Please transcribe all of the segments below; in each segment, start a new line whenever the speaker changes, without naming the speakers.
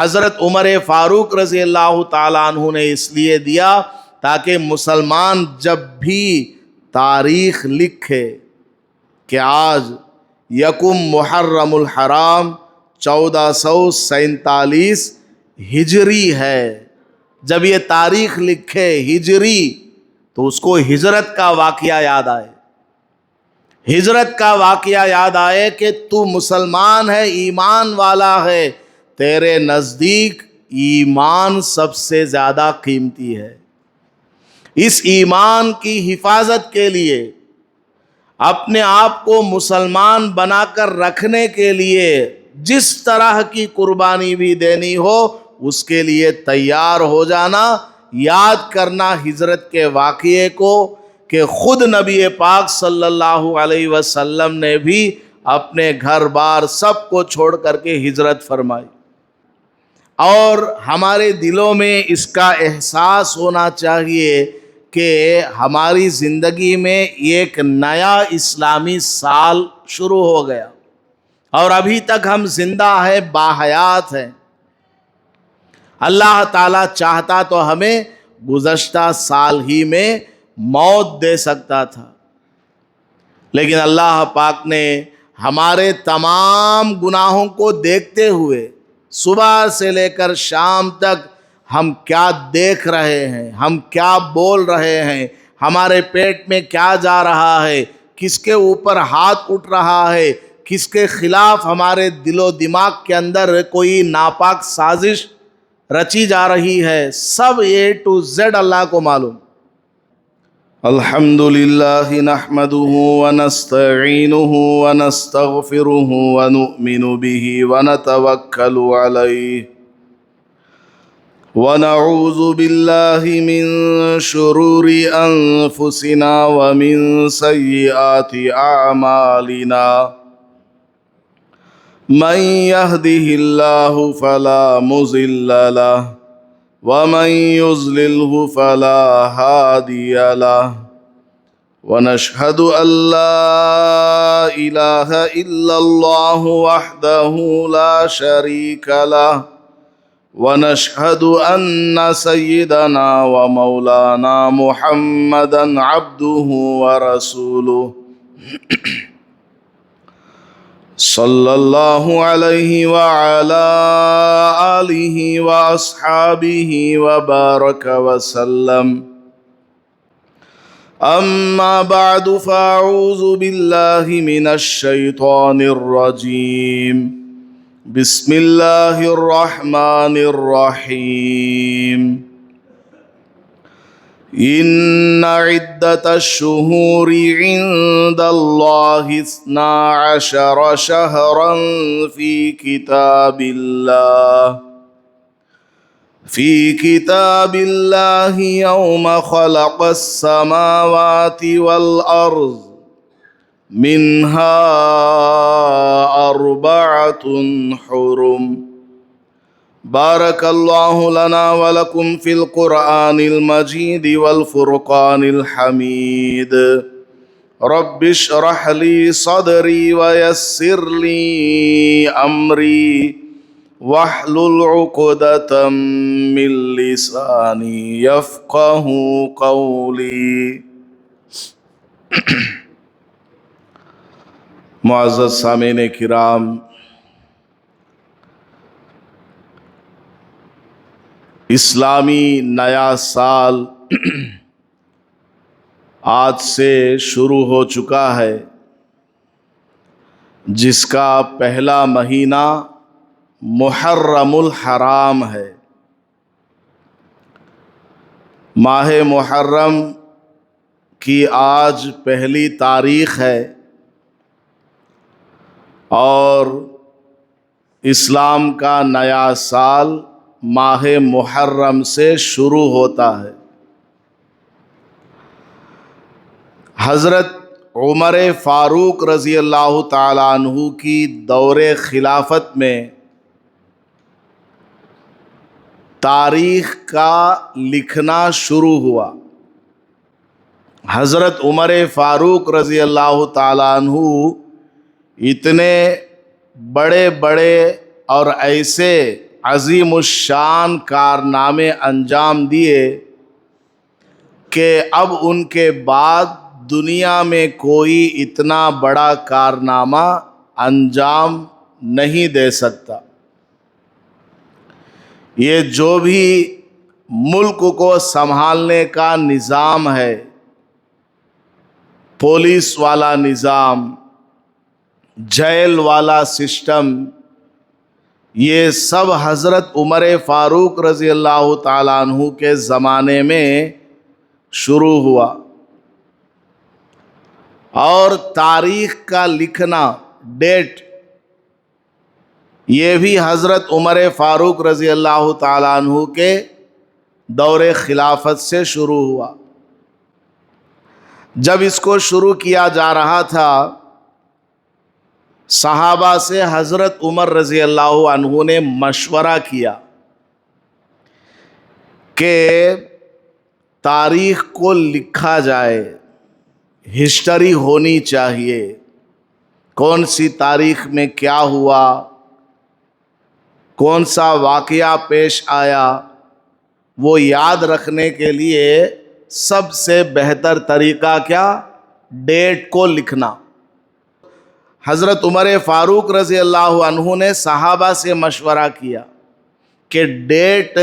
حضرت عمر فاروق رضی اللہ تعالیٰ عنہ نے اس لیے دیا تاکہ مسلمان جب بھی تاریخ لکھے کہ آج یکم محرم الحرام 1447 ہجری ہے، جب یہ تاریخ لکھے ہجری تو اس کو ہجرت کا واقعہ یاد آئے، ہجرت کا واقعہ یاد آئے کہ تو مسلمان ہے، ایمان والا ہے، تیرے نزدیک ایمان سب سے زیادہ قیمتی ہے۔ اس ایمان کی حفاظت کے لیے، اپنے آپ کو مسلمان بنا کر رکھنے کے لیے جس طرح کی قربانی بھی دینی ہو اس کے لیے تیار ہو جانا، یاد کرنا ہجرت کے واقعے کو کہ خود نبی پاک صلی اللہ علیہ وسلم نے بھی اپنے گھر بار سب کو چھوڑ کر کے ہجرت فرمائی، اور ہمارے دلوں میں اس کا احساس ہونا چاہیے کہ ہماری زندگی میں ایک نیا اسلامی سال شروع ہو گیا اور ابھی تک ہم زندہ ہیں، باحیات ہیں۔ اللہ تعالیٰ چاہتا تو ہمیں گزشتہ سال ہی میں موت دے سکتا تھا، لیکن اللہ پاک نے ہمارے تمام گناہوں کو دیکھتے ہوئے صبح سے لے کر شام تک ہم کیا دیکھ رہے ہیں، ہم کیا بول رہے ہیں، ہمارے پیٹ میں کیا جا رہا ہے، کس کے اوپر ہاتھ اٹھ رہا ہے، کس کے خلاف ہمارے دل و دماغ کے اندر کوئی ناپاک سازش رچی جا رہی ہے، سب A to Z اللہ کو معلوم۔ الحمدللہ نحمده ونستعینه ونستغفره ونؤمن به ونتوکل علیہ ونعوذ باللہ من شرور انفسنا ومن سیئات اعمالنا من يهده الله فلا مضل له ومن يضلله فلا هادي له ونشهد أن لا إله إلا الله وحده لا شريك له ونشهد أن سيدنا ومولانا محمدا عبده ورسوله صلى الله عليه وعلى آله وأصحابه وبارك وسلم أما بعد فأعوذ بالله من الشيطان الرجيم بسم الله الرحمن الرحيم إن عدة الشهور عند الله 12 شهرا في كتاب الله يوم خلق السماوات والأرض منها 4 حرم بارك الله لنا ولكم في القرآن المجيد والفرقان الحميد رب اشرح لي صدري ويسر لي أمري واحلل عقدة من لساني يفقه قولي۔ معزز سامعین کرام، اسلامی نیا سال آج سے شروع ہو چکا ہے، جس کا پہلا مہینہ محرم الحرام ہے۔ ماہ محرم کی آج پہلی تاریخ ہے اور اسلام کا نیا سال ماہ محرم سے شروع ہوتا ہے۔ حضرت عمر فاروق رضی اللہ تعالیٰ عنہ کی دور خلافت میں تاریخ کا لکھنا شروع ہوا۔ حضرت عمر فاروق رضی اللہ تعالیٰ عنہ اتنے بڑے بڑے اور ایسے عظیم الشان کارنامے انجام دیے کہ اب ان کے بعد دنیا میں کوئی اتنا بڑا کارنامہ انجام نہیں دے سکتا۔ یہ جو بھی ملک کو سنبھالنے کا نظام ہے، پولیس والا نظام، جیل والا سسٹم، یہ سب حضرت عمر فاروق رضی اللہ تعالیٰ عنہ کے زمانے میں شروع ہوا۔ اور تاریخ کا لکھنا، ڈیٹ، یہ بھی حضرت عمر فاروق رضی اللہ تعالیٰ عنہ کے دور خلافت سے شروع ہوا۔ جب اس کو شروع کیا جا رہا تھا، صحابہ سے حضرت عمر رضی اللہ عنہ نے مشورہ کیا کہ تاریخ کو لکھا جائے، ہسٹری ہونی چاہیے، کون سی تاریخ میں کیا ہوا، کون سا واقعہ پیش آیا، وہ یاد رکھنے کے لیے سب سے بہتر طریقہ کیا؟ ڈیٹ کو لکھنا۔ حضرت عمر فاروق رضی اللہ عنہ نے صحابہ سے مشورہ کیا کہ ڈیٹ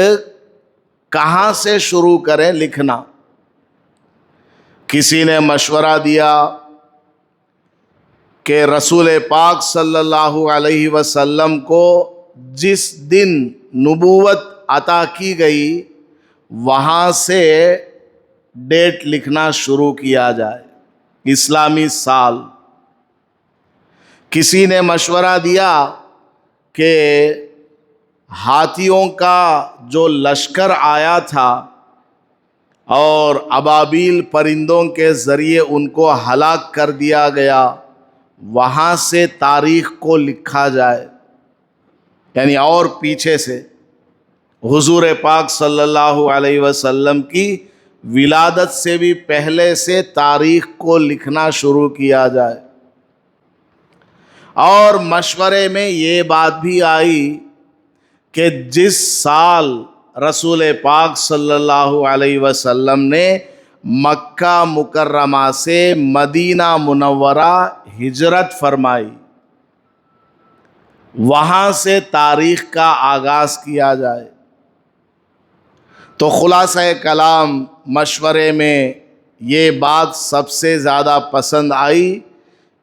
کہاں سے شروع کریں لکھنا۔ کسی نے مشورہ دیا کہ رسول پاک صلی اللہ علیہ وسلم کو جس دن نبوت عطا کی گئی وہاں سے ڈیٹ لکھنا شروع کیا جائے، اسلامی سال۔ کسی نے مشورہ دیا کہ ہاتھیوں کا جو لشکر آیا تھا اور ابابیل پرندوں کے ذریعے ان کو ہلاک کر دیا گیا، وہاں سے تاریخ کو لکھا جائے، یعنی اور پیچھے سے حضور پاک صلی اللہ علیہ وسلم کی ولادت سے بھی پہلے سے تاریخ کو لکھنا شروع کیا جائے۔ اور مشورے میں یہ بات بھی آئی کہ جس سال رسول پاک صلی اللہ علیہ وسلم نے مکہ مکرمہ سے مدینہ منورہ ہجرت فرمائی، وہاں سے تاریخ کا آغاز کیا جائے۔ تو خلاصہ کلام، مشورے میں یہ بات سب سے زیادہ پسند آئی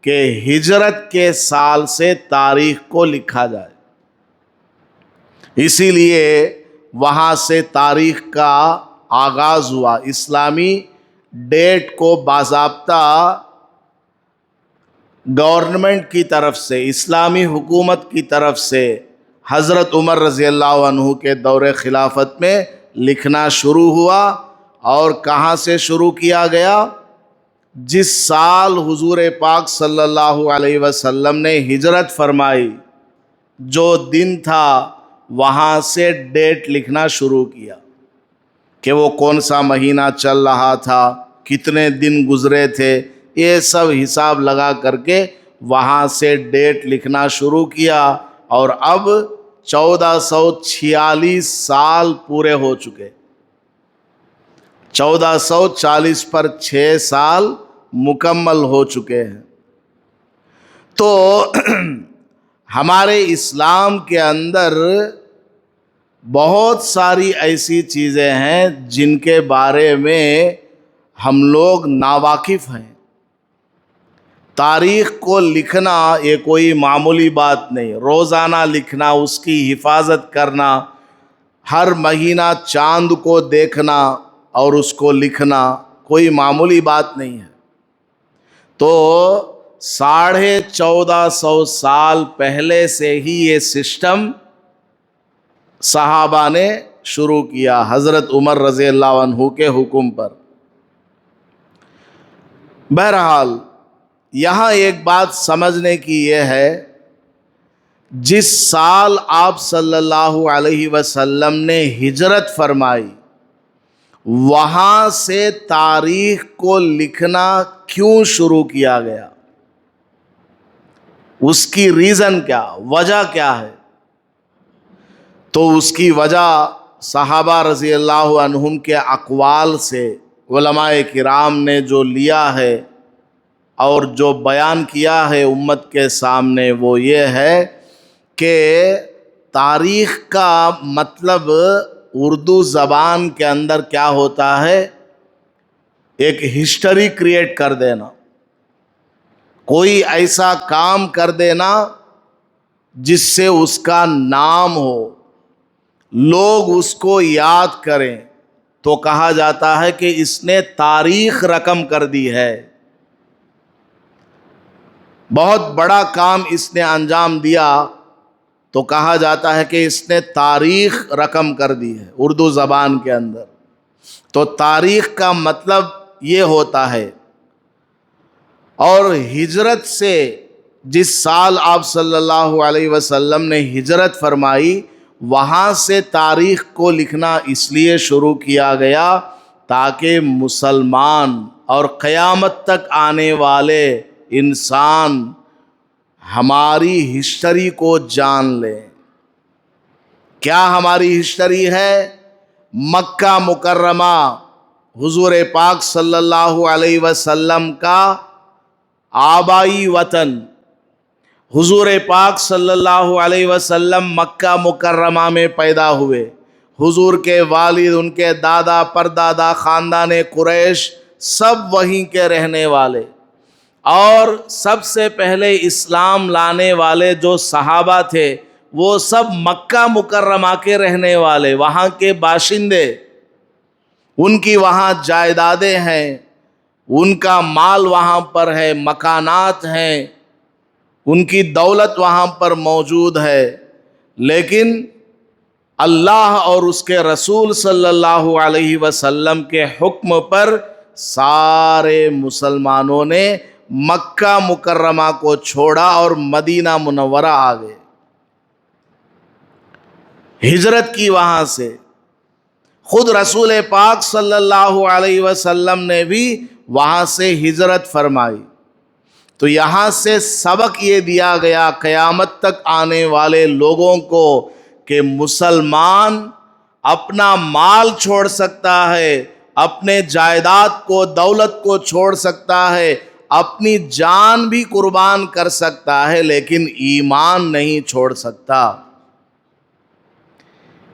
کہ ہجرت کے سال سے تاریخ کو لکھا جائے۔ اسی لیے وہاں سے تاریخ کا آغاز ہوا۔ اسلامی ڈیٹ کو باضابطہ گورنمنٹ کی طرف سے، اسلامی حکومت کی طرف سے حضرت عمر رضی اللہ عنہ کے دور خلافت میں لکھنا شروع ہوا۔ اور کہاں سے شروع کیا گیا؟ جس سال حضور پاک صلی اللہ علیہ وسلم نے ہجرت فرمائی، جو دن تھا وہاں سے ڈیٹ لکھنا شروع کیا کہ وہ کون سا مہینہ چل رہا تھا، کتنے دن گزرے تھے، یہ سب حساب لگا کر کے وہاں سے ڈیٹ لکھنا شروع کیا۔ اور اب 1446 سال پورے ہو چکے، 1440 پر 6 سال مکمل ہو چکے ہیں۔ تو ہمارے اسلام کے اندر بہت ساری ایسی چیزیں ہیں جن کے بارے میں ہم لوگ ناواقف ہیں۔ تاریخ کو لکھنا یہ کوئی معمولی بات نہیں، روزانہ لکھنا، اس کی حفاظت کرنا، ہر مہینہ چاند کو دیکھنا اور اس کو لکھنا کوئی معمولی بات نہیں ہے۔ تو 1450 سال پہلے سے ہی یہ سسٹم صحابہ نے شروع کیا، حضرت عمر رضی اللہ عنہ کے حکم پر۔ بہرحال یہاں ایک بات سمجھنے کی یہ ہے، جس سال آپ صلی اللہ علیہ وسلم نے ہجرت فرمائی، وہاں سے تاریخ کو لکھنا کیوں شروع کیا گیا؟ اس کی ریزن کیا، وجہ کیا ہے؟ تو اس کی وجہ صحابہ رضی اللہ عنہم کے اقوال سے علماء کرام نے جو لیا ہے اور جو بیان کیا ہے امت کے سامنے وہ یہ ہے کہ تاریخ کا مطلب اردو زبان کے اندر کیا ہوتا ہے؟ ایک ہسٹری کریٹ کر دینا، کوئی ایسا کام کر دینا جس سے اس کا نام ہو، لوگ اس کو یاد کریں، تو کہا جاتا ہے کہ اس نے تاریخ رقم کر دی ہے، بہت بڑا کام اس نے انجام دیا، تو کہا جاتا ہے کہ اس نے تاریخ رقم کر دی ہے اردو زبان کے اندر۔ تو تاریخ کا مطلب یہ ہوتا ہے۔ اور ہجرت سے جس سال آپ صلی اللہ علیہ وسلم نے ہجرت فرمائی، وہاں سے تاریخ کو لکھنا اس لیے شروع کیا گیا تاکہ مسلمان اور قیامت تک آنے والے انسان ہماری ہسٹری کو جان لیں۔ کیا ہماری ہسٹری ہے؟ مکہ مکرمہ حضور پاک صلی اللہ علیہ وسلم کا آبائی وطن۔ حضور پاک صلی اللہ علیہ وسلم مکہ مکرمہ میں پیدا ہوئے، حضور کے والد، ان کے دادا پردادا، خاندان قریش سب وہیں کے رہنے والے، اور سب سے پہلے اسلام لانے والے جو صحابہ تھے وہ سب مکہ مکرمہ کے رہنے والے، وہاں کے باشندے، ان کی وہاں جائیدادیں ہیں، ان کا مال وہاں پر ہے، مکانات ہیں، ان کی دولت وہاں پر موجود ہے، لیکن اللہ اور اس کے رسول صلی اللہ علیہ وسلم کے حکم پر سارے مسلمانوں نے مکہ مکرمہ کو چھوڑا اور مدینہ منورہ آ گئے، ہجرت کی وہاں سے۔ خود رسول پاک صلی اللہ علیہ وسلم نے بھی وہاں سے ہجرت فرمائی۔ تو یہاں سے سبق یہ دیا گیا قیامت تک آنے والے لوگوں کو کہ مسلمان اپنا مال چھوڑ سکتا ہے، اپنے جائیداد کو، دولت کو چھوڑ سکتا ہے، اپنی جان بھی قربان کر سکتا ہے، لیکن ایمان نہیں چھوڑ سکتا۔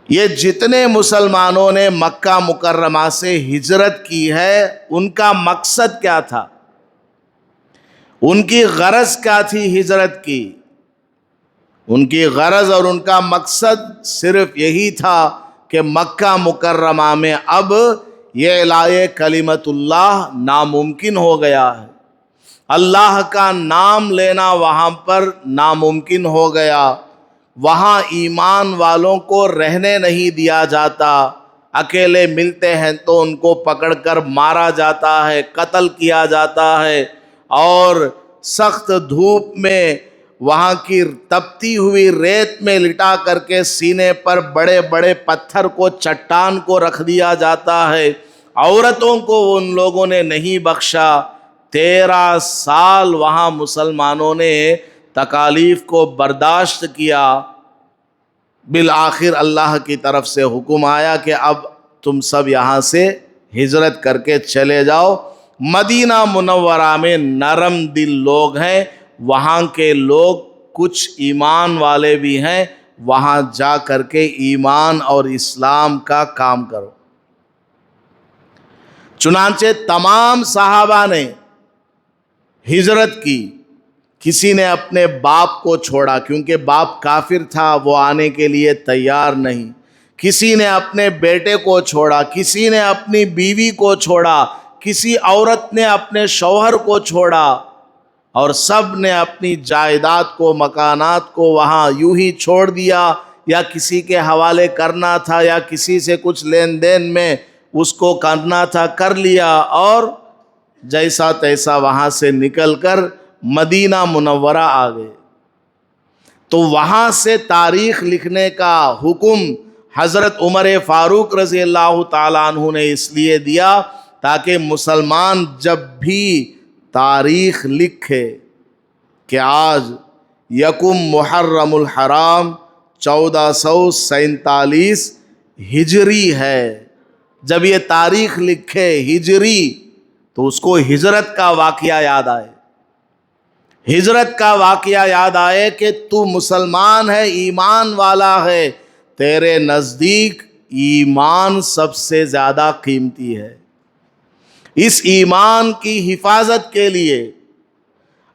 یہ جتنے مسلمانوں نے مکہ مکرمہ سے ہجرت کی ہے، ان کا مقصد کیا تھا؟ ان کی غرض کیا تھی ہجرت کی؟ ان کی غرض اور ان کا مقصد صرف یہی تھا کہ مکہ مکرمہ میں اب یہ اعلاء کلمت اللہ ناممکن ہو گیا ہے، اللہ کا نام لینا وہاں پر ناممکن ہو گیا، وہاں ایمان والوں کو رہنے نہیں دیا جاتا، اکیلے ملتے ہیں تو ان کو پکڑ کر مارا جاتا ہے، قتل کیا جاتا ہے، اور سخت دھوپ میں وہاں کی تپتی ہوئی ریت میں لٹا کر کے سینے پر بڑے بڑے پتھر کو، چٹان کو رکھ دیا جاتا ہے۔ عورتوں کو ان لوگوں نے نہیں بخشا۔ 13 سال وہاں مسلمانوں نے تکالیف کو برداشت کیا، بالآخر اللہ کی طرف سے حکم آیا کہ اب تم سب یہاں سے ہجرت کر کے چلے جاؤ۔ مدینہ منورہ میں نرم دل لوگ ہیں، وہاں کے لوگ کچھ ایمان والے بھی ہیں، وہاں جا کر کے ایمان اور اسلام کا کام کرو۔ چنانچہ تمام صحابہ نے ہجرت کی۔ کسی نے اپنے باپ کو چھوڑا کیونکہ باپ کافر تھا، وہ آنے کے لیے تیار نہیں، کسی نے اپنے بیٹے کو چھوڑا، کسی نے اپنی بیوی کو چھوڑا، کسی عورت نے اپنے شوہر کو چھوڑا، اور سب نے اپنی جائیداد کو، مکانات کو وہاں یوں ہی چھوڑ دیا، یا کسی کے حوالے کرنا تھا، یا کسی سے کچھ لین دین میں اس کو کرنا تھا، کر لیا، اور جیسا تیسا وہاں سے نکل کر مدینہ منورہ آ گئے۔ تو وہاں سے تاریخ لکھنے کا حکم حضرت عمر فاروق رضی اللہ تعالیٰ عنہ نے اس لیے دیا تاکہ مسلمان جب بھی تاریخ لکھے کہ آج یکم محرم الحرام 1447 ہجری ہے۔ جب یہ تاریخ لکھے ہجری تو اس کو ہجرت کا واقعہ یاد آئے، ہجرت کا واقعہ یاد آئے کہ تو مسلمان ہے، ایمان والا ہے، تیرے نزدیک ایمان سب سے زیادہ قیمتی ہے۔ اس ایمان کی حفاظت کے لیے،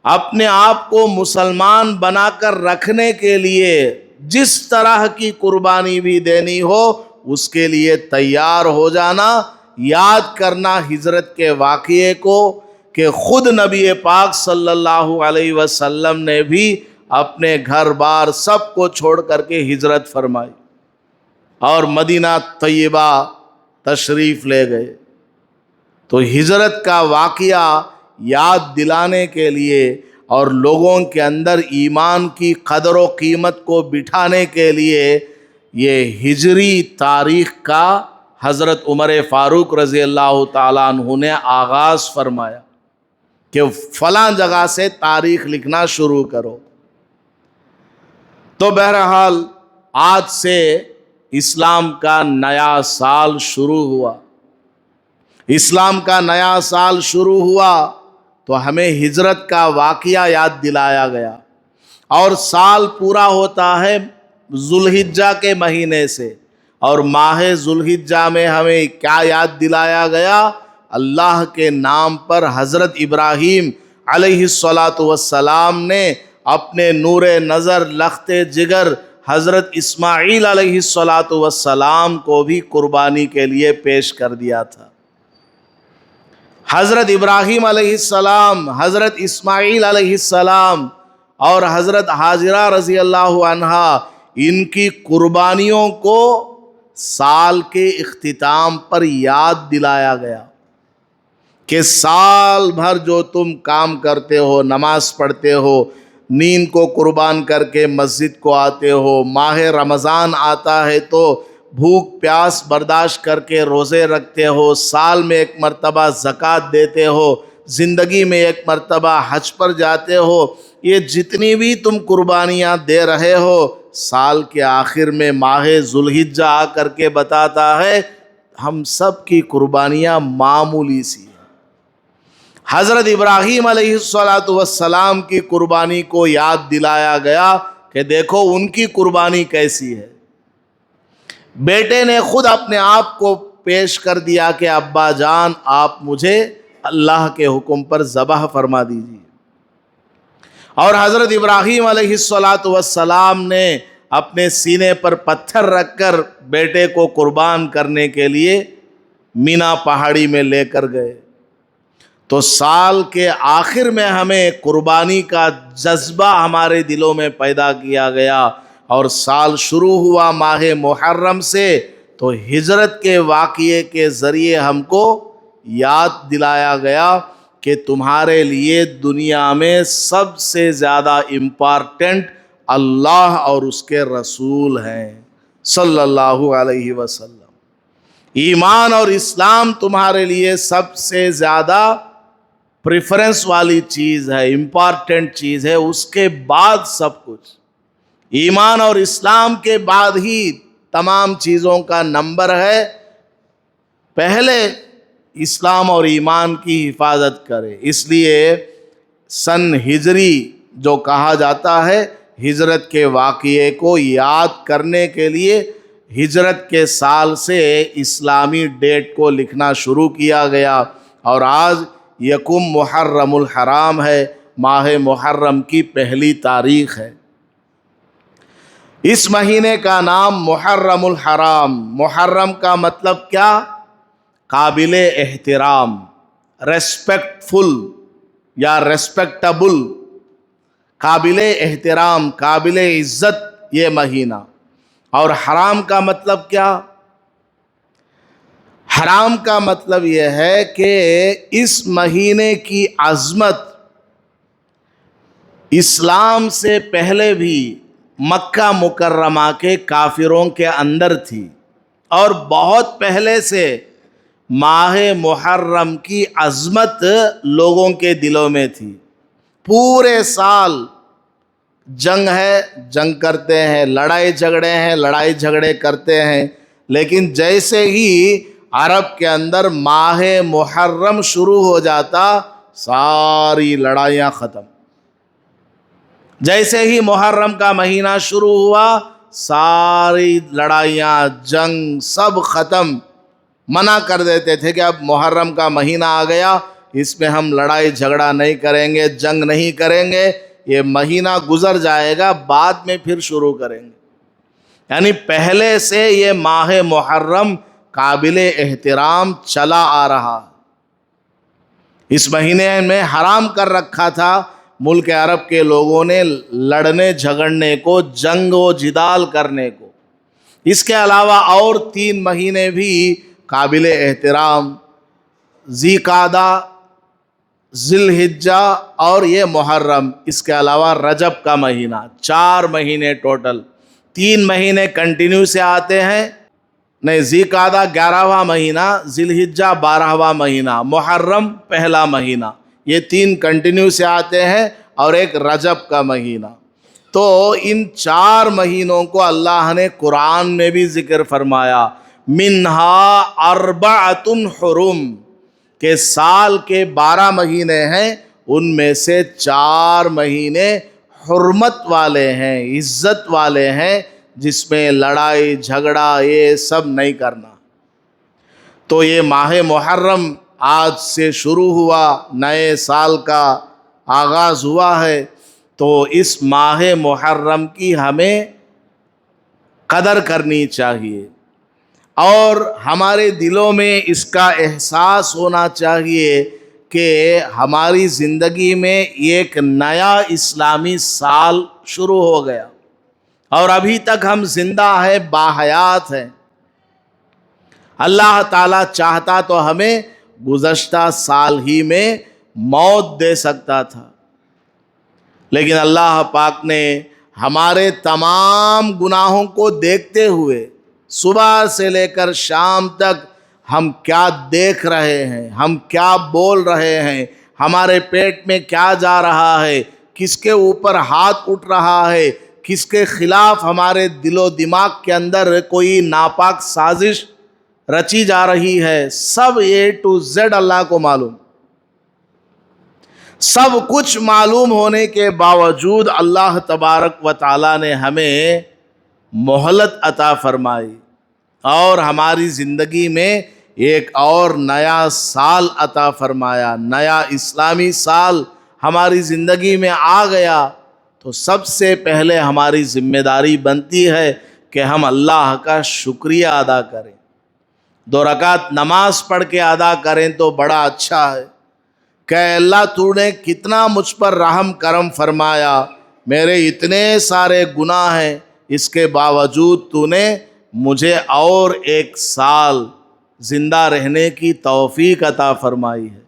اپنے آپ کو مسلمان بنا کر رکھنے کے لیے جس طرح کی قربانی بھی دینی ہو اس کے لیے تیار ہو جانا، یاد کرنا ہجرت کے واقعے کو کہ خود نبی پاک صلی اللہ علیہ وسلم نے بھی اپنے گھر بار سب کو چھوڑ کر کے ہجرت فرمائی اور مدینہ طیبہ تشریف لے گئے۔ تو ہجرت کا واقعہ یاد دلانے کے لیے اور لوگوں کے اندر ایمان کی قدر و قیمت کو بٹھانے کے لیے یہ ہجری تاریخ کا حضرت عمر فاروق رضی اللہ تعالیٰ عنہ نے آغاز فرمایا کہ فلاں جگہ سے تاریخ لکھنا شروع کرو۔ تو بہرحال آج سے اسلام کا نیا سال شروع ہوا، اسلام کا نیا سال شروع ہوا تو ہمیں ہجرت کا واقعہ یاد دلایا گیا، اور سال پورا ہوتا ہے ذوالحجہ کے مہینے سے، اور ماہ ذوالحجہ میں ہمیں کیا یاد دلایا گیا؟ اللہ کے نام پر حضرت ابراہیم علیہ السلام نے اپنے نور نظر لخت جگر حضرت اسماعیل علیہ السلام کو بھی قربانی کے لیے پیش کر دیا تھا۔ حضرت ابراہیم علیہ السلام، حضرت اسماعیل علیہ السلام اور حضرت حاجرہ رضی اللہ عنہا، ان کی قربانیوں کو سال کے اختتام پر یاد دلایا گیا کہ سال بھر جو تم کام کرتے ہو، نماز پڑھتے ہو، نیند کو قربان کر کے مسجد کو آتے ہو، ماہ رمضان آتا ہے تو بھوک پیاس برداشت کر کے روزے رکھتے ہو، سال میں ایک مرتبہ زکوٰۃ دیتے ہو، زندگی میں ایک مرتبہ حج پر جاتے ہو، یہ جتنی بھی تم قربانیاں دے رہے ہو، سال کے آخر میں ماہ ذوالحجہ آ کر کے بتاتا ہے ہم سب کی قربانیاں معمولی سی ہیں۔ حضرت ابراہیم علیہ السلام کی قربانی کو یاد دلایا گیا کہ دیکھو ان کی قربانی کیسی ہے۔ بیٹے نے خود اپنے آپ کو پیش کر دیا کہ ابا جان آپ مجھے اللہ کے حکم پر ذبح فرما دیجیے، اور حضرت ابراہیم علیہ السلام نے اپنے سینے پر پتھر رکھ کر بیٹے کو قربان کرنے کے لیے مینا پہاڑی میں لے کر گئے۔ تو سال کے آخر میں ہمیں قربانی کا جذبہ ہمارے دلوں میں پیدا کیا گیا، اور سال شروع ہوا ماہ محرم سے، تو ہجرت کے واقعے کے ذریعے ہم کو یاد دلایا گیا کہ تمہارے لیے دنیا میں سب سے زیادہ امپارٹنٹ اللہ اور اس کے رسول ہیں صلی اللہ علیہ وسلم۔ ایمان اور اسلام تمہارے لیے سب سے زیادہ پریفرنس والی چیز ہے، امپارٹنٹ چیز ہے، اس کے بعد سب کچھ، ایمان اور اسلام کے بعد ہی تمام چیزوں کا نمبر ہے۔ پہلے اسلام اور ایمان کی حفاظت کرے، اس لیے سن ہجری جو کہا جاتا ہے، ہجرت کے واقعے کو یاد کرنے کے لیے ہجرت کے سال سے اسلامی ڈیٹ کو لکھنا شروع کیا گیا، اور آج یکم محرم الحرام ہے، ماہ محرم کی پہلی تاریخ ہے۔ اس مہینے کا نام محرم الحرام، محرم کا مطلب کیا؟ قابل احترام، ریسپیکٹفل یا ریسپیکٹیبل، قابل احترام، قابل عزت یہ مہینہ۔ اور حرام کا مطلب کیا؟ حرام کا مطلب یہ ہے کہ اس مہینے کی عظمت اسلام سے پہلے بھی مکہ مکرمہ کے کافروں کے اندر تھی، اور بہت پہلے سے ماہ محرم کی عظمت لوگوں کے دلوں میں تھی۔ پورے سال جنگ ہے جنگ کرتے ہیں، لڑائی جھگڑے ہیں لڑائی جھگڑے کرتے ہیں، لیکن جیسے ہی عرب کے اندر ماہ محرم شروع ہو جاتا ساری لڑائیاں ختم۔ جیسے ہی محرم کا مہینہ شروع ہوا ساری لڑائیاں جنگ سب ختم۔ منع کر دیتے تھے کہ اب محرم کا مہینہ آ گیا، اس میں ہم لڑائی جھگڑا نہیں کریں گے، جنگ نہیں کریں گے، یہ مہینہ گزر جائے گا بعد میں پھر شروع کریں گے۔ یعنی پہلے سے یہ ماہ محرم قابل احترام چلا آ رہا۔ اس مہینے میں حرام کر رکھا تھا ملک عرب کے لوگوں نے لڑنے جھگڑنے کو، جنگ و جدال کرنے کو۔ اس کے علاوہ اور 3 مہینے بھی قابل احترام، ذی قعدہ، ذی الحجہ اور یہ محرم، اس کے علاوہ رجب کا مہینہ، 4 مہینے ٹوٹل۔ 3 مہینے کنٹینیو سے آتے ہیں، نہیں، ذی قعدہ 11واں مہینہ، ذی الحجہ 12واں مہینہ، محرم پہلا مہینہ، یہ 3 کنٹینیو سے آتے ہیں اور ایک رجب کا مہینہ۔ تو ان 4 مہینوں کو اللہ نے قرآن میں بھی ذکر فرمایا، منہا اربعۃ حرم، کہ سال کے 12 مہینے ہیں، ان میں سے 4 مہینے حرمت والے ہیں، عزت والے ہیں، جس میں لڑائی جھگڑا یہ سب نہیں کرنا۔ تو یہ ماہ محرم آج سے شروع ہوا، نئے سال کا آغاز ہوا ہے، تو اس ماہ محرم کی ہمیں قدر کرنی چاہیے اور ہمارے دلوں میں اس کا احساس ہونا چاہیے کہ ہماری زندگی میں ایک نیا اسلامی سال شروع ہو گیا اور ابھی تک ہم زندہ ہیں، باحیات ہیں۔ اللہ تعالیٰ چاہتا تو ہمیں گزشتہ سال ہی میں موت دے سکتا تھا، لیکن اللہ پاک نے ہمارے تمام گناہوں کو دیکھتے ہوئے صبح سے لے کر شام تک ہم کیا دیکھ رہے ہیں، ہم کیا بول رہے ہیں، ہمارے پیٹ میں کیا جا رہا ہے، کس کے اوپر ہاتھ اٹھ رہا ہے، کس کے خلاف ہمارے دل و دماغ کے اندر کوئی ناپاک سازش رچی جا رہی ہے، سب A to Z اللہ کو معلوم۔ سب کچھ معلوم ہونے کے باوجود اللہ تبارک و تعالیٰ نے ہمیں مہلت عطا فرمائی اور ہماری زندگی میں ایک اور نیا سال عطا فرمایا، نیا اسلامی سال ہماری زندگی میں آ گیا۔ تو سب سے پہلے ہماری ذمہ داری بنتی ہے کہ ہم اللہ کا شکریہ ادا کریں، 2 رکعت نماز پڑھ کے ادا کریں تو بڑا اچھا ہے کہ اللہ تو نے کتنا مجھ پر رحم کرم فرمایا، میرے اتنے سارے گناہ ہیں، اس کے باوجود تو نے مجھے اور 1 سال زندہ رہنے کی توفیق عطا فرمائی ہے،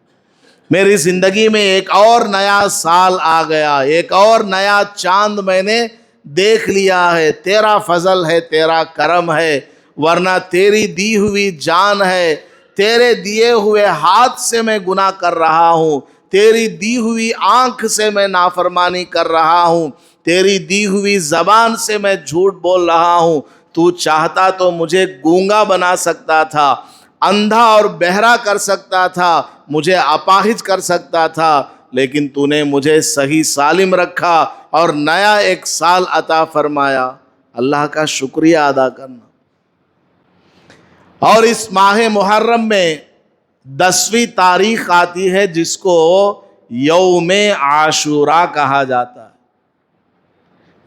میری زندگی میں ایک اور نیا سال آ گیا، ایک اور نیا چاند میں نے دیکھ لیا ہے، تیرا فضل ہے، تیرا کرم ہے، ورنہ تیری دی ہوئی جان ہے، تیرے دیے ہوئے ہاتھ سے میں گناہ کر رہا ہوں، تیری دی ہوئی آنکھ سے میں نافرمانی کر رہا ہوں، تیری دی ہوئی زبان سے میں جھوٹ بول رہا ہوں۔ تو چاہتا تو مجھے گونگا بنا سکتا تھا، اندھا اور بہرا کر سکتا تھا، مجھے اپاہج کر سکتا تھا، لیکن تو نے مجھے صحیح سالم رکھا اور نیا 1 سال عطا فرمایا۔ اللہ کا شکریہ ادا کرنا۔ اور اس ماہ محرم میں 10ویں تاریخ آتی ہے جس کو یوم عاشوراء کہا جاتا ہے۔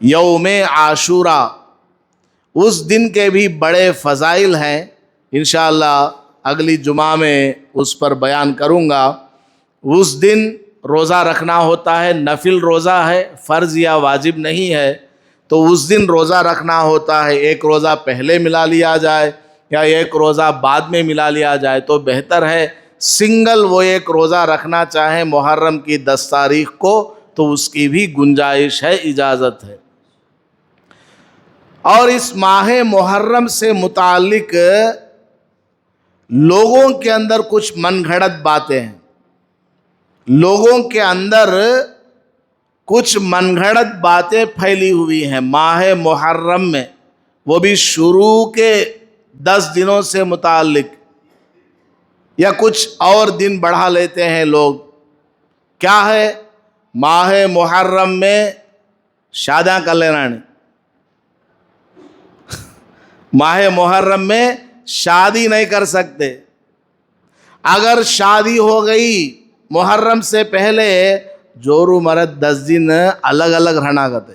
یوم عاشوراء، اس دن کے بھی بڑے فضائل ہیں، انشاءاللہ اگلی جمعہ میں اس پر بیان کروں گا۔ اس دن روزہ رکھنا ہوتا ہے، نفل روزہ ہے، فرض یا واجب نہیں ہے، تو اس دن روزہ رکھنا ہوتا ہے۔ 1 روزہ پہلے ملا لیا جائے یا 1 روزہ بعد میں ملا لیا جائے تو بہتر ہے۔ سنگل وہ 1 روزہ رکھنا چاہیں محرم کی 10 تاریخ کو تو اس کی بھی گنجائش ہے، اجازت ہے۔ اور اس ماہ محرم سے متعلق لوگوں کے اندر کچھ من گھڑت باتیں ہیں، لوگوں کے اندر کچھ من گھڑت باتیں پھیلی ہوئی ہیں ماہ محرم میں، وہ بھی شروع کے 10 دنوں سے متعلق، یا کچھ اور دن بڑھا لیتے ہیں لوگ۔ کیا ہے؟ ماہ محرم میں شادیاں کر لینا نہیں، ماہ محرم میں شادی نہیں کر سکتے۔ اگر شادی ہو گئی محرم سے پہلے، جورو مرد 10 دن الگ الگ رہنا کرتے،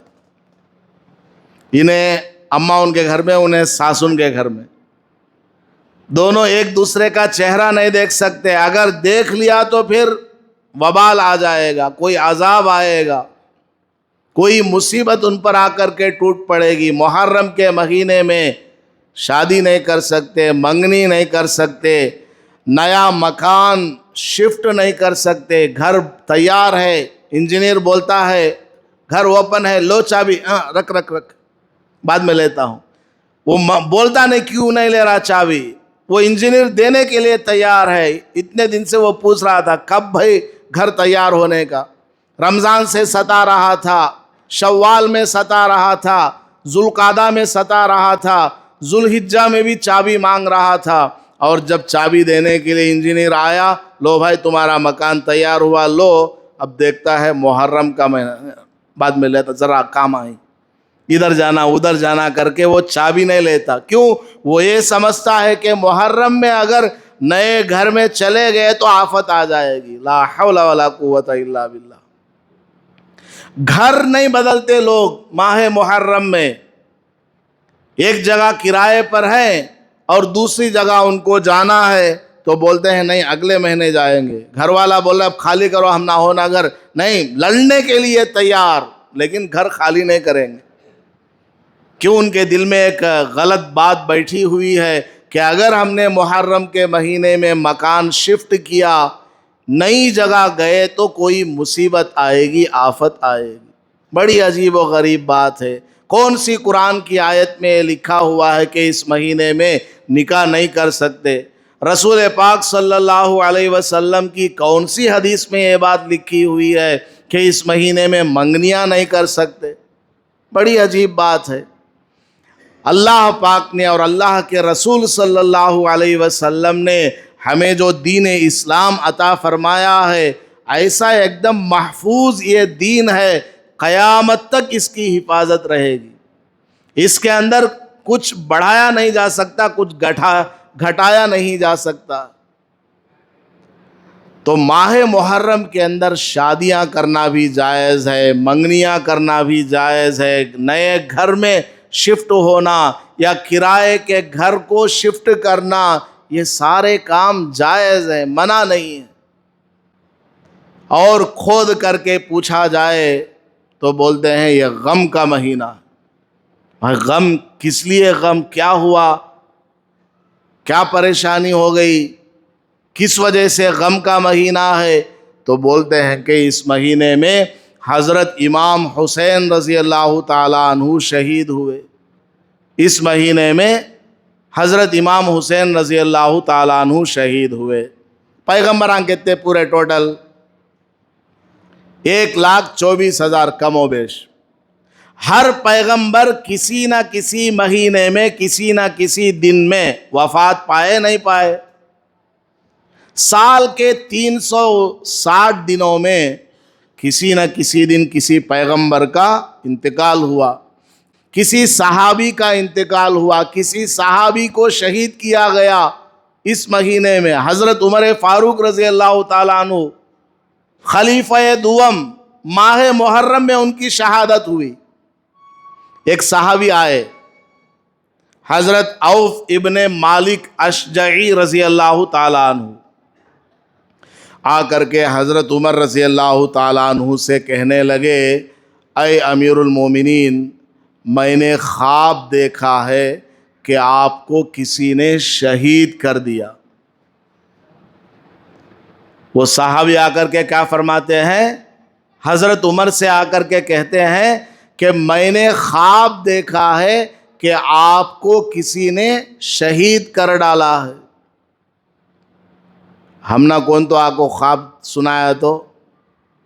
انہیں اماں ان کے گھر میں، انہیں ساسن کے گھر میں، دونوں ایک دوسرے کا چہرہ نہیں دیکھ سکتے۔ اگر دیکھ لیا تو پھر وبال آ جائے گا، کوئی عذاب آئے گا، کوئی مصیبت ان پر آ کر کے ٹوٹ پڑے گی۔ محرم کے مہینے میں شادی نہیں کر سکتے، منگنی نہیں کر سکتے، نیا مکان شفٹ نہیں کر سکتے۔ گھر تیار ہے، انجینئر بولتا ہے گھر اوپن ہے، لو چابی، رکھ رکھ رکھ بعد میں لیتا ہوں، وہ بولتا نہیں کیوں نہیں لے رہا چابی، وہ انجینئر دینے کے لیے تیار ہے۔ اتنے دن سے وہ پوچھ رہا تھا کب بھائی گھر تیار ہونے کا، رمضان سے ستا رہا تھا، شوال میں ستا رہا تھا، ذوالقعدہ میں ستا رہا تھا، ذوالحجہ میں بھی چابی مانگ رہا تھا، اور جب چابی دینے کے لیے انجینئر آیا، لو بھائی تمہارا مکان تیار ہوا، لو، اب دیکھتا ہے محرم کا مہینہ، بعد میں لیتا، ذرا کام آئی، ادھر جانا ادھر جانا کر کے وہ چابی نہیں لیتا۔ کیوں؟ وہ یہ سمجھتا ہے کہ محرم میں اگر نئے گھر میں چلے گئے تو آفت آ جائے گی۔ لا حول ولا قوت الا باللہ۔ گھر نہیں بدلتے لوگ ماہ محرم میں، ایک جگہ کرائے پر ہے اور دوسری جگہ ان کو جانا ہے تو بولتے ہیں نہیں اگلے مہینے جائیں گے، گھر والا بول رہا اب خالی کرو، ہم نہ ہونا گھر، نہیں، لڑنے کے لیے تیار، لیکن گھر خالی نہیں کریں گے۔ کیوں؟ ان کے دل میں ایک غلط بات بیٹھی ہوئی ہے کہ اگر ہم نے محرم کے مہینے میں مکان شفٹ کیا، نئی جگہ گئے تو کوئی مصیبت آئے گی، آفت آئے گی۔ بڑی عجیب و غریب بات ہے۔ کون سی قرآن کی آیت میں لکھا ہوا ہے کہ اس مہینے میں نکاح نہیں کر سکتے؟ رسول پاک صلی اللہ علیہ وسلم کی کون سی حدیث میں یہ بات لکھی ہوئی ہے کہ اس مہینے میں منگنیاں نہیں کر سکتے؟ بڑی عجیب بات ہے۔ اللہ پاک نے اور اللہ کے رسول صلی اللہ علیہ وسلم نے ہمیں جو دین اسلام عطا فرمایا ہے، ایسا ایک دم محفوظ یہ دین ہے، قیامت تک اس کی حفاظت رہے گی۔ اس کے اندر کچھ بڑھایا نہیں جا سکتا، کچھ گھٹایا نہیں جا سکتا۔ تو ماہ محرم کے اندر شادیاں کرنا بھی جائز ہے، منگنیاں کرنا بھی جائز ہے، نئے گھر میں شفٹ ہونا یا کرائے کے گھر کو شفٹ کرنا، یہ سارے کام جائز ہیں، منع نہیں ہے۔ اور کھود کر کے پوچھا جائے تو بولتے ہیں یہ غم کا مہینہ۔ غم کس لیے؟ غم کیا ہوا؟ کیا پریشانی ہو گئی؟ کس وجہ سے غم کا مہینہ ہے؟ تو بولتے ہیں کہ اس مہینے میں حضرت امام حسین رضی اللہ تعالیٰ عنہ شہید ہوئے۔ اس مہینے میں حضرت امام حسین رضی اللہ تعالیٰ عنہ شہید ہوئے۔ پیغمبران کتنے پورے ٹوٹل؟ 1,24,000 کم و بیش۔ ہر پیغمبر کسی نہ کسی مہینے میں، کسی نہ کسی دن میں وفات پائے نہیں پائے۔ سال کے 360 دنوں میں کسی نہ کسی دن کسی پیغمبر کا انتقال ہوا، کسی صحابی کا انتقال ہوا، کسی صحابی کو شہید کیا گیا۔ اس مہینے میں حضرت عمر فاروق رضی اللہ تعالیٰ عنہ خلیفہ دوم، ماہ محرم میں ان کی شہادت ہوئی۔ ایک صحابی آئے، حضرت عوف ابن مالک اشجعی رضی اللہ تعالیٰ عنہ، آ کر کے حضرت عمر رضی اللہ تعالیٰ عنہ سے کہنے لگے، اے امیر المومنین، میں نے خواب دیکھا ہے کہ آپ کو کسی نے شہید کر دیا۔ وہ صحابی آ کر کے کیا فرماتے ہیں؟ حضرت عمر سے آ کر کے کہتے ہیں کہ میں نے خواب دیکھا ہے کہ آپ کو کسی نے شہید کر ڈالا ہے۔ ہم نہ کون تو آپ کو خواب سنایا تو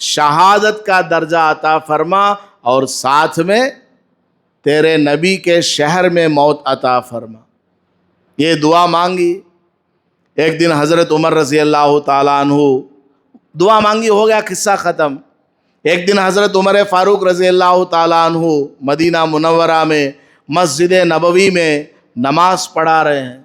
شہادت کا درجہ عطا فرما اور ساتھ میں تیرے نبی کے شہر میں موت عطا فرما۔ یہ دعا مانگی۔ ایک دن حضرت عمر رضی اللہ تعالیٰ عنہ دعا مانگی، ہو گیا قصہ ختم۔ ایک دن حضرت عمر فاروق رضی اللہ تعالیٰ عنہ مدینہ منورہ میں مسجد نبوی میں نماز پڑھا رہے ہیں،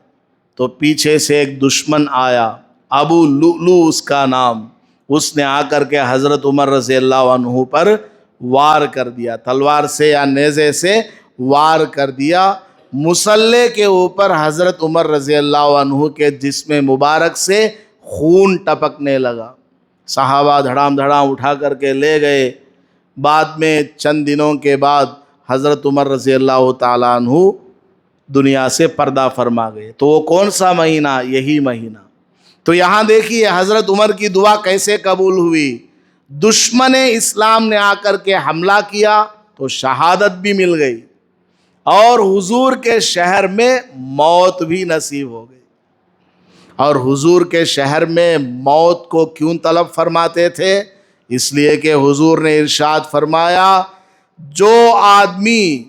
تو پیچھے سے ایک دشمن آیا، ابو لؤلؤ اس کا نام۔ اس نے آ کر کے حضرت عمر رضی اللہ عنہ پر وار کر دیا، تلوار سے یا نیزے سے وار کر دیا۔ مصلی کے اوپر حضرت عمر رضی اللہ عنہ کے جسم مبارک سے خون ٹپکنے لگا۔ صحابہ دھڑام دھڑام اٹھا کر کے لے گئے۔ بعد میں چند دنوں کے بعد حضرت عمر رضی اللہ تعالیٰ عنہ دنیا سے پردہ فرما گئے۔ تو وہ کون سا مہینہ؟ یہی مہینہ۔ تو یہاں دیکھیے حضرت عمر کی دعا کیسے قبول ہوئی۔ دشمن اسلام نے آ کر کے حملہ کیا تو شہادت بھی مل گئی، اور حضور کے شہر میں موت بھی نصیب ہو گئی۔ اور حضور کے شہر میں موت کو کیوں طلب فرماتے تھے؟ اس لیے کہ حضور نے ارشاد فرمایا، جو آدمی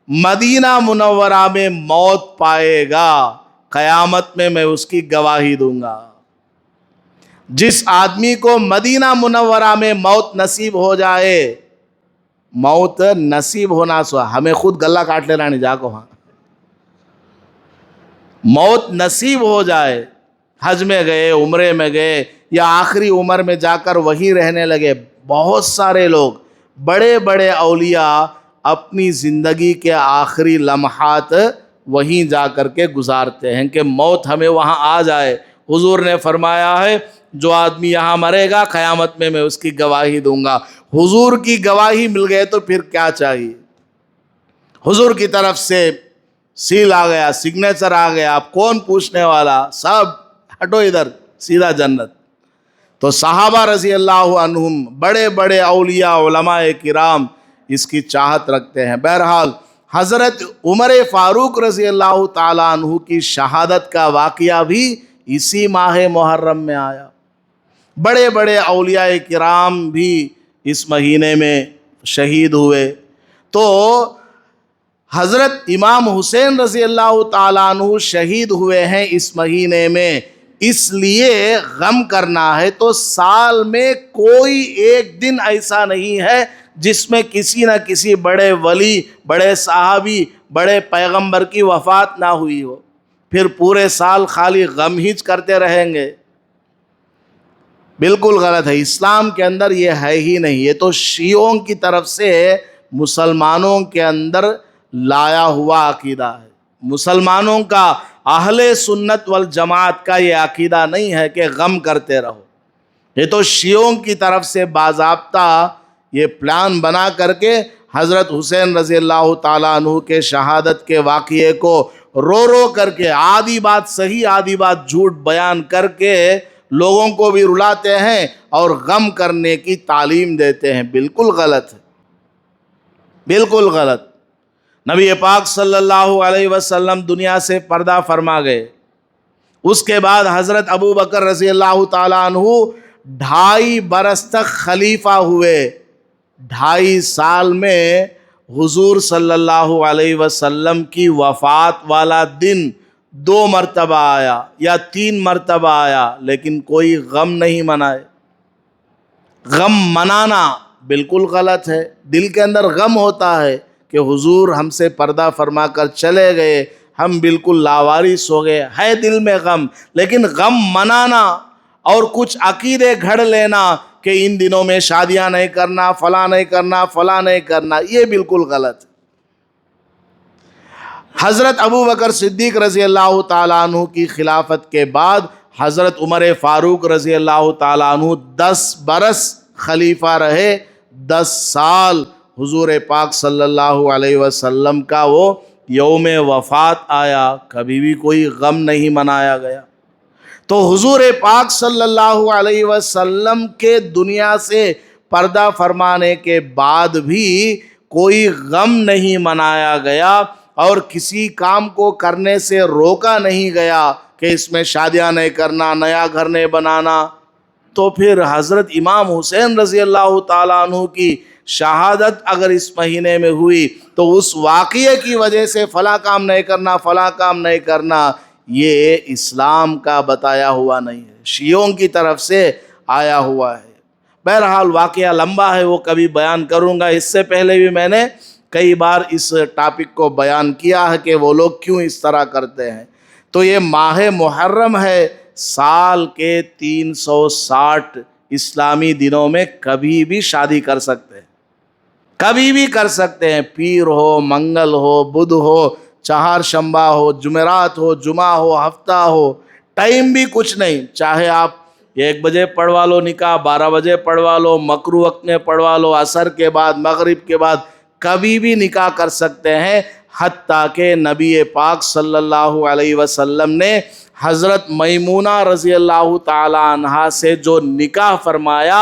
مدینہ منورہ میں موت پائے گا قیامت میں اس کی گواہی دوں گا۔ جس آدمی کو مدینہ منورہ میں موت نصیب ہو جائے، موت نصیب ہونا سو ہمیں خود گلہ کاٹ لینا نہیں جا کو، ہاں موت نصیب ہو جائے، حج میں گئے، عمرے میں گئے، یا آخری عمر میں جا کر وہیں رہنے لگے۔ بہت سارے لوگ، بڑے بڑے اولیاء اپنی زندگی کے آخری لمحات وہیں جا کر کے گزارتے ہیں کہ موت ہمیں وہاں آ جائے۔ حضور نے فرمایا ہے، جو آدمی یہاں مرے گا قیامت میں اس کی گواہی دوں گا۔ حضور کی گواہی مل گئے تو پھر کیا چاہیے؟ حضور کی طرف سے سیل آ گیا، سگنیچر آ گیا، اب کون پوچھنے والا؟ سب ہٹو ادھر، سیدھا جنت۔ تو صحابہ رضی اللہ عنہم، بڑے بڑے اولیاء علماء کرام اس کی چاہت رکھتے ہیں۔ بہرحال حضرت عمر فاروق رضی اللہ تعالیٰ عنہ کی شہادت کا واقعہ بھی اسی ماہ محرم میں آیا۔ بڑے بڑے اولیاء کرام بھی اس مہینے میں شہید ہوئے۔ تو حضرت امام حسین رضی اللہ تعالیٰ عنہ شہید ہوئے ہیں اس مہینے میں، اس لیے غم کرنا ہے۔ تو سال میں کوئی ایک دن ایسا نہیں ہے جس میں کسی نہ کسی بڑے ولی، بڑے صحابی، بڑے پیغمبر کی وفات نہ ہوئی ہو۔ پھر پورے سال خالی غم ہی کرتے رہیں گے، بالکل غلط ہے۔ اسلام کے اندر یہ ہے ہی نہیں، یہ تو شیعوں کی طرف سے مسلمانوں کے اندر لایا ہوا عقیدہ ہے۔ مسلمانوں کا، اہل سنت والجماعت کا یہ عقیدہ نہیں ہے کہ غم کرتے رہو۔ یہ تو شیعوں کی طرف سے باضابطہ یہ پلان بنا کر کے حضرت حسین رضی اللہ تعالیٰ عنہ کے شہادت کے واقعے کو رو رو کر کے آدھی بات صحیح آدھی بات جھوٹ بیان کر کے لوگوں کو بھی رلاتے ہیں اور غم کرنے کی تعلیم دیتے ہیں۔ بالکل غلط ہے، بالکل غلط۔ نبی پاک صلی اللہ علیہ وسلم دنیا سے پردہ فرما گئے۔ اس کے بعد حضرت ابو بکر رضی اللہ تعالیٰ عنہ 2.5 برس تک خلیفہ ہوئے۔ 2.5 سال میں حضور صلی اللہ علیہ وسلم کی وفات والا دن 2 مرتبہ آیا یا 3 مرتبہ آیا، لیکن کوئی غم نہیں منائے۔ غم منانا بالکل غلط ہے۔ دل کے اندر غم ہوتا ہے کہ حضور ہم سے پردہ فرما کر چلے گئے، ہم بالکل لاوارث ہو گئے، ہے دل میں غم، لیکن غم منانا اور کچھ عقیدے گھڑ لینا کہ ان دنوں میں شادیاں نہیں کرنا، فلاں نہیں کرنا، فلاں نہیں کرنا، یہ بالکل غلط ہے۔ حضرت ابو بکر صدیق رضی اللہ تعالیٰ عنہ کی خلافت کے بعد حضرت عمر فاروق رضی اللہ تعالیٰ عنہ 10 برس خلیفہ رہے۔ 10 سال حضور پاک صلی اللہ علیہ وسلم کا وہ یوم وفات آیا، کبھی بھی کوئی غم نہیں منایا گیا۔ تو حضور پاک صلی اللہ علیہ وسلم کے دنیا سے پردہ فرمانے کے بعد بھی کوئی غم نہیں منایا گیا اور کسی کام کو کرنے سے روکا نہیں گیا کہ اس میں شادیاں نہیں کرنا، نیا گھر نہیں بنانا۔ تو پھر حضرت امام حسین رضی اللہ تعالیٰ عنہ کی شہادت اگر اس مہینے میں ہوئی تو اس واقعے کی وجہ سے فلاں کام نہیں کرنا، فلاں کام نہیں کرنا، یہ اسلام کا بتایا ہوا نہیں ہے، شیعوں کی طرف سے آیا ہوا ہے۔ بہرحال واقعہ لمبا ہے، وہ کبھی بیان کروں گا۔ اس سے پہلے بھی میں نے کئی بار اس ٹاپک کو بیان کیا ہے کہ وہ لوگ کیوں اس طرح کرتے ہیں۔ تو یہ ماہ محرم ہے، سال کے 360 اسلامی دنوں میں کبھی بھی شادی کر سکتے ہیں، کبھی بھی کر سکتے ہیں، پیر ہو، منگل ہو، بدھ ہو، چہار شنبہ ہو، جمعرات ہو، جمعہ ہو، ہفتہ ہو، ٹائم بھی کچھ نہیں، چاہے آپ 1 بجے پڑھوا لو نکاح، 12 بجے پڑھوا لو، مکروہ وقت میں پڑھوا لو، عصر کے بعد، مغرب کے بعد، کبھی بھی نکاح کر سکتے ہیں۔ حتیٰ کہ نبی پاک صلی اللہ علیہ وسلم نے حضرت میمونہ رضی اللہ تعالی عنہا سے جو نکاح فرمایا،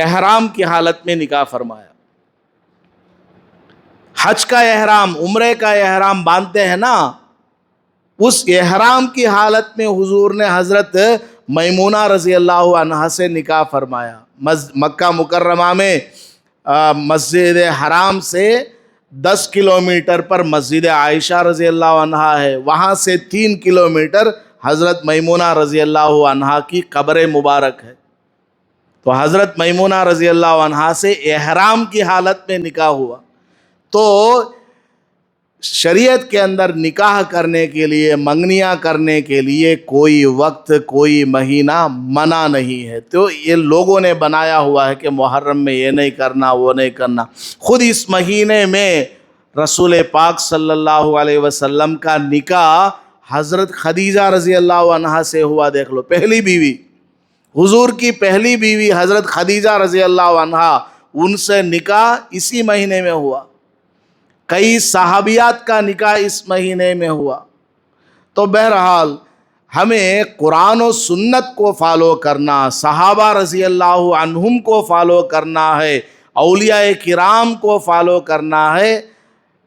احرام کی حالت میں نکاح فرمایا۔ حج کا احرام، عمرے کا احرام باندھتے ہیں نا، اس احرام کی حالت میں حضور نے حضرت میمونہ رضی اللہ عنہا سے نکاح فرمایا۔ مکہ مکرمہ میں مسجد حرام سے 10 کلومیٹر پر مسجد عائشہ رضی اللہ عنہا ہے، وہاں سے 3 کلومیٹر حضرت میمونہ رضی اللہ عنہا کی قبر مبارک ہے۔ تو حضرت میمونہ رضی اللہ عنہا سے احرام کی حالت میں نکاح ہوا۔ تو شریعت کے اندر نکاح کرنے کے لیے، منگنیاں کرنے کے لیے کوئی وقت، کوئی مہینہ منع نہیں ہے۔ تو یہ لوگوں نے بنایا ہوا ہے کہ محرم میں یہ نہیں کرنا، وہ نہیں کرنا۔ خود اس مہینے میں رسول پاک صلی اللہ علیہ وسلم کا نکاح حضرت خدیجہ رضی اللہ عنہا سے ہوا، دیکھ لو، پہلی بیوی، حضور کی پہلی بیوی حضرت خدیجہ رضی اللہ عنہا، ان سے نکاح اسی مہینے میں ہوا۔ کئی صحابیات کا نکاح اس مہینے میں ہوا۔ تو بہرحال ہمیں قرآن و سنت کو فالو کرنا، صحابہ رضی اللہ عنہم کو فالو کرنا ہے، اولیاء کرام کو فالو کرنا ہے،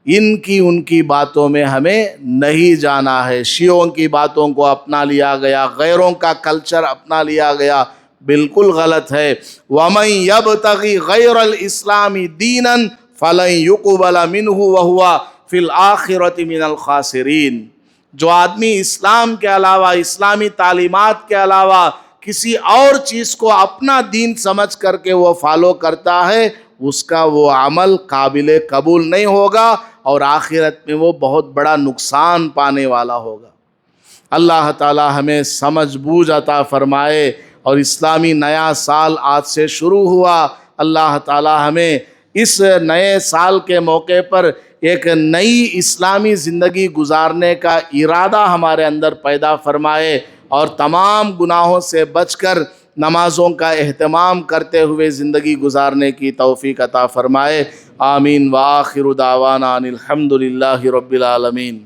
ان کی باتوں میں ہمیں نہیں جانا ہے۔ شیعوں کی باتوں کو اپنا لیا گیا، غیروں کا کلچر اپنا لیا گیا، بالکل غلط ہے۔ وَمَن يَبْتَغِ غَيْرَ الْإِسْلَامِ دِينًا فَلَن يُقْبَلَ مِنْهُ وَهُوَ فِي الْآخِرَةِ مِنَ الْخَاسِرِينَ۔ جو آدمی اسلام کے علاوہ، اسلامی تعلیمات کے علاوہ کسی اور چیز کو اپنا دین سمجھ کر کے وہ فالو کرتا ہے، اس کا وہ عمل قابل قبول نہیں ہوگا اور آخرت میں وہ بہت بڑا نقصان پانے والا ہوگا۔ اللہ تعالی ہمیں سمجھ بوجھ عطا فرمائے۔ اور اسلامی نیا سال آج سے شروع ہوا، اللہ تعالی ہمیں اس نئے سال کے موقع پر ایک نئی اسلامی زندگی گزارنے کا ارادہ ہمارے اندر پیدا فرمائے، اور تمام گناہوں سے بچ کر نمازوں کا اہتمام کرتے ہوئے زندگی گزارنے کی توفیق عطا فرمائے۔ آمین۔ وآخر دعوانا ان الحمد للہ رب العالمین۔